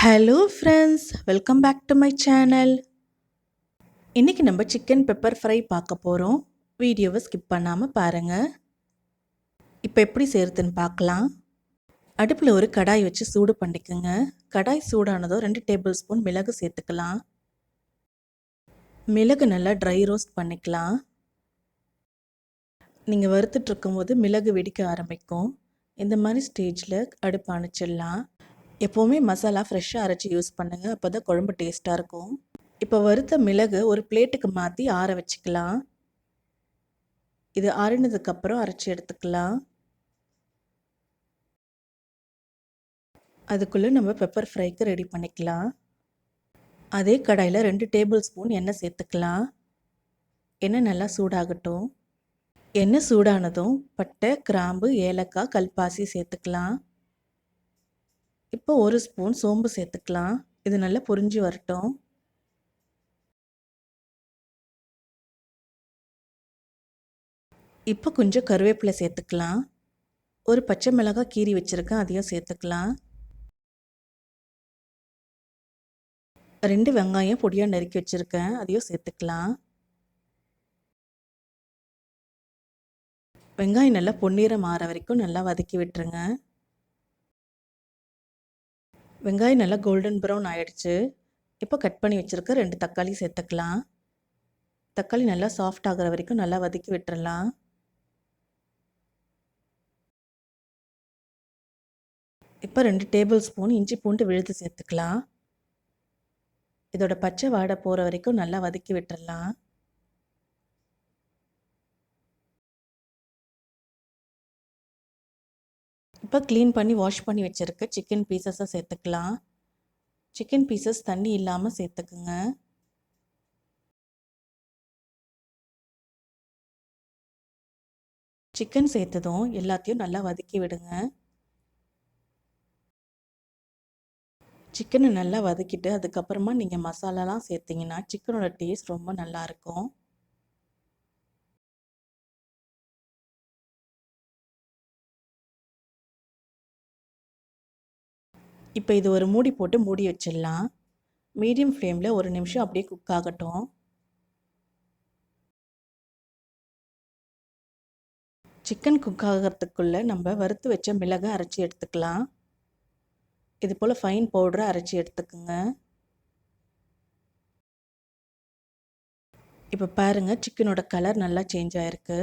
Hello friends, welcome back to my channel. இன்றைக்கி நம்ம chicken pepper fry பார்க்க போகிறோம். வீடியோவை ஸ்கிப் பண்ணாமல் பாருங்கள். இப்போ எப்படி செய்கிறதுன்னு பார்க்கலாம். அடுப்பில் ஒரு கடாய் வச்சு சூடு பண்ணிக்கோங்க. கடாய் சூடானதோ 2 டேபிள் ஸ்பூன் மிளகு சேர்த்துக்கலாம். மிளகு நல்லா ட்ரை ரோஸ்ட் பண்ணிக்கலாம். நீங்கள் வறுத்துட்ருக்கும் போது மிளகு வெடிக்க ஆரம்பிக்கும். இந்த மாதிரி ஸ்டேஜில் அடுப்பு அணைச்சிடலாம். எப்போவுமே மசாலா ஃப்ரெஷ்ஷாக அரைச்சி யூஸ் பண்ணுங்கள், அப்போ தான் குழம்பு டேஸ்ட்டாக இருக்கும். இப்போ வறுத்த மிளகு ஒரு பிளேட்டுக்கு மாற்றி ஆற வச்சுக்கலாம். இது ஆறினதுக்கப்புறம் அரைச்சி எடுத்துக்கலாம். அதுக்குள்ளே நம்ம பெப்பர் ஃப்ரைக்கு ரெடி பண்ணிக்கலாம். அதே கடாயில் 2 டேபிள் ஸ்பூன் எண்ணெய் சேர்த்துக்கலாம். எண்ணெய் நல்லா சூடாகட்டும். எண்ணெய் சூடானதும் பட்டை, கிராம்பு, ஏலக்காய், கல்பாசி சேர்த்துக்கலாம். இப்போ 1 ஸ்பூன் சோம்பு சேர்த்துக்கலாம். இது நல்லா பொரிஞ்சு வரட்டும். இப்போ கொஞ்சம் கருவேப்பிலை சேர்த்துக்கலாம். ஒரு பச்சை மிளகாய் கீறி வச்சுருக்கேன், அதையும் சேர்த்துக்கலாம். 2 வெங்காயம் பொடியாக நறுக்கி வச்சுருக்கேன், அதையும் சேர்த்துக்கலாம். வெங்காயம் நல்லா பொன்னிறம் ஆற வரைக்கும் நல்லா வதக்கி விட்டுருங்க. வெங்காயம் நல்லா கோல்டன் ப்ரௌன் ஆகிடுச்சு. இப்போ கட் பண்ணி வச்சுருக்க 2 தக்காளி சேர்த்துக்கலாம். தக்காளி நல்லா சாஃப்ட் ஆகிற வரைக்கும் நல்லா வதக்கி விட்டுறலாம். இப்போ 2 டேபிள் ஸ்பூன் இஞ்சி பூண்டு விழுது சேர்த்துக்கலாம். இதோட பச்சை வாடை போகிற வரைக்கும் நல்லா வதக்கி விட்டுறலாம். இப்போ க்ளீன் பண்ணி வாஷ் பண்ணி வச்சுருக்க சிக்கன் பீசஸை சேர்த்துக்கலாம். சிக்கன் பீசஸ் தண்ணி இல்லாமல் சேர்த்துக்குங்க. சிக்கன் சேர்த்ததும் எல்லாத்தையும் நல்லா வதக்கி விடுங்க. சிக்கனை நல்லா வதக்கிட்டு அதுக்கப்புறமா நீங்கள் மசாலாலாம் சேர்த்திங்கன்னா சிக்கனோட டேஸ்ட் ரொம்ப நல்லாயிருக்கும். இப்போ இது ஒரு மூடி போட்டு மூடி வச்சிடலாம். மீடியம் ஃப்ளேமில் 1 நிமிஷம் அப்படியே குக் ஆகட்டும். சிக்கன் குக் ஆகிறதுக்குள்ளே நம்ம வறுத்து வச்ச மிளகை அரைச்சி எடுத்துக்கலாம். இது போல் ஃபைன் பவுடரை அரைச்சி எடுத்துக்குங்க. இப்போ பாருங்கள், சிக்கனோட கலர் நல்லா சேஞ்ச் ஆகிருக்கு.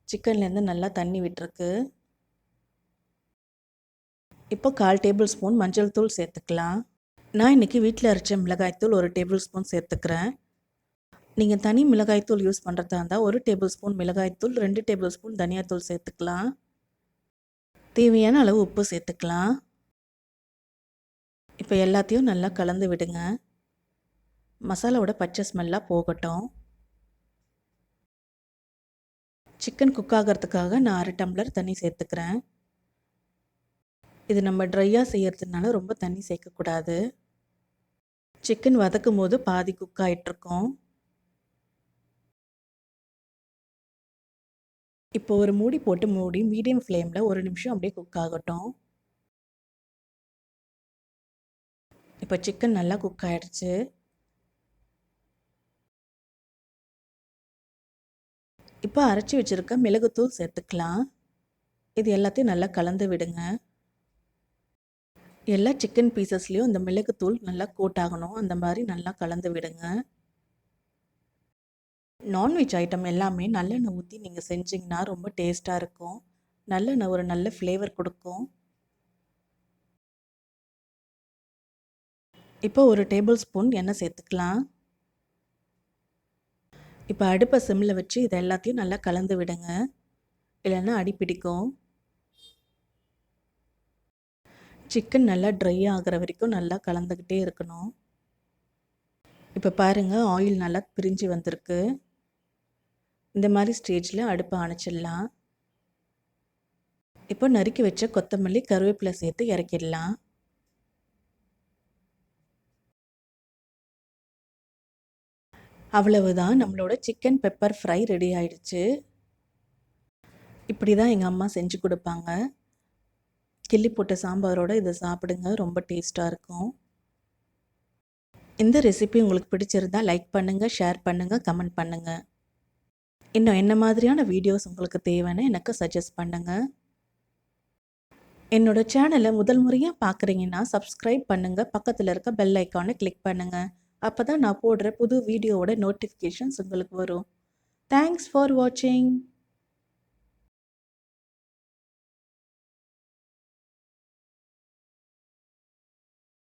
சிக்கன்லேருந்து நல்லா தண்ணி விட்டுருக்கு. இப்போ 1/4 டேபிள் ஸ்பூன் மஞ்சள் தூள் சேர்த்துக்கலாம். நான் இன்றைக்கி வீட்டில் அரைச்ச மிளகாய்த்தூள் 1 டேபிள் ஸ்பூன் சேர்த்துக்கிறேன். நீங்கள் தனி மிளகாய்த்தூள் யூஸ் பண்ணுறதா இருந்தால் 1 டேபிள் ஸ்பூன் மிளகாய்த்தூள், 2 டேபிள் ஸ்பூன் தனியாத்தூள் சேர்த்துக்கலாம். தேவையான அளவு உப்பு சேர்த்துக்கலாம். இப்போ எல்லாத்தையும் நல்லா கலந்து விடுங்க. மசாலாவோட பச்சை ஸ்மெல்லாம் போகட்டும். சிக்கன் குக் ஆகிறதுக்காக நான் 1/2 டம்ளர் தண்ணி சேர்த்துக்கிறேன். இது நம்ம ட்ரையாக செய்கிறதுனால ரொம்ப தண்ணி சேர்க்கக்கூடாது. சிக்கன் வதக்கும் போது பாதி குக் ஆகிட்ருக்கோம். இப்போ ஒரு மூடி போட்டு மூடி மீடியம் ஃப்ளேமில் 1 நிமிஷம் அப்படியே குக் ஆகட்டும். இப்போ சிக்கன் நல்லா குக் ஆகிடுச்சு. இப்போ அரைச்சி வச்சுருக்க மிளகுத்தூள் சேர்த்துக்கலாம். இது எல்லாத்தையும் நல்லா கலந்து விடுங்க. எல்லா சிக்கன் பீசஸ்லேயும் இந்த மிளகுத்தூள் நல்லா கோட் ஆகணும், அந்த மாதிரி நல்லா கலந்து விடுங்க. நான்வெஜ் ஐட்டம் எல்லாமே நல்லெண்ணெய் ஊற்றி நீங்கள் செஞ்சிங்கன்னா ரொம்ப டேஸ்ட்டாக இருக்கும். நல்லெண்ணெய் ஒரு நல்ல ஃப்ளேவர் கொடுக்கும். இப்போ 1 டேபிள் ஸ்பூன் எண்ணெய் சேர்த்துக்கலாம். இப்போ அடுப்பை சிம்மில் வச்சு இதை எல்லாத்தையும் நல்லா கலந்து விடுங்க, இல்லைன்னா அடி பிடிக்கும். சிக்கன் நல்லா ட்ரை ஆகிற வரைக்கும் நல்லா கலந்துக்கிட்டே இருக்கணும். இப்போ பாருங்கள், ஆயில் நல்லா பிரிஞ்சு வந்திருக்கு. இந்த மாதிரி ஸ்டேஜில் அடுப்பை அணைச்சிடலாம். இப்போ நறுக்கி வச்ச கொத்தமல்லி, கருவேப்பிலை சேர்த்து இறக்கிடலாம். அவ்வளவுதான், நம்மளோட சிக்கன் பெப்பர் ஃப்ரை ரெடி ஆயிடுச்சு. இப்படி தான் எங்கள் அம்மா செஞ்சு கொடுப்பாங்க. கிள்ளி போட்ட சாம்பாரோட இதை சாப்பிடுங்க, ரொம்ப டேஸ்ட்டாக இருக்கும். இந்த ரெசிபி உங்களுக்கு பிடிச்சிருந்தா லைக் பண்ணுங்கள், ஷேர் பண்ணுங்கள், கமெண்ட் பண்ணுங்கள். இன்னும் என்ன மாதிரியான வீடியோஸ் உங்களுக்கு தேவைன்னு எனக்கு சஜஸ்ட் பண்ணுங்கள். என்னோட சேனலை முதல் முறையாக பார்க்குறீங்கன்னா சப்ஸ்கிரைப் பண்ணுங்கள், பக்கத்தில் இருக்க பெல் ஐக்கானை கிளிக் பண்ணுங்கள். அப்போ தான் நான் போடுற புது வீடியோவோட நோட்டிஃபிகேஷன்ஸ் உங்களுக்கு வரும். தேங்க்ஸ் ஃபார் வாட்சிங்.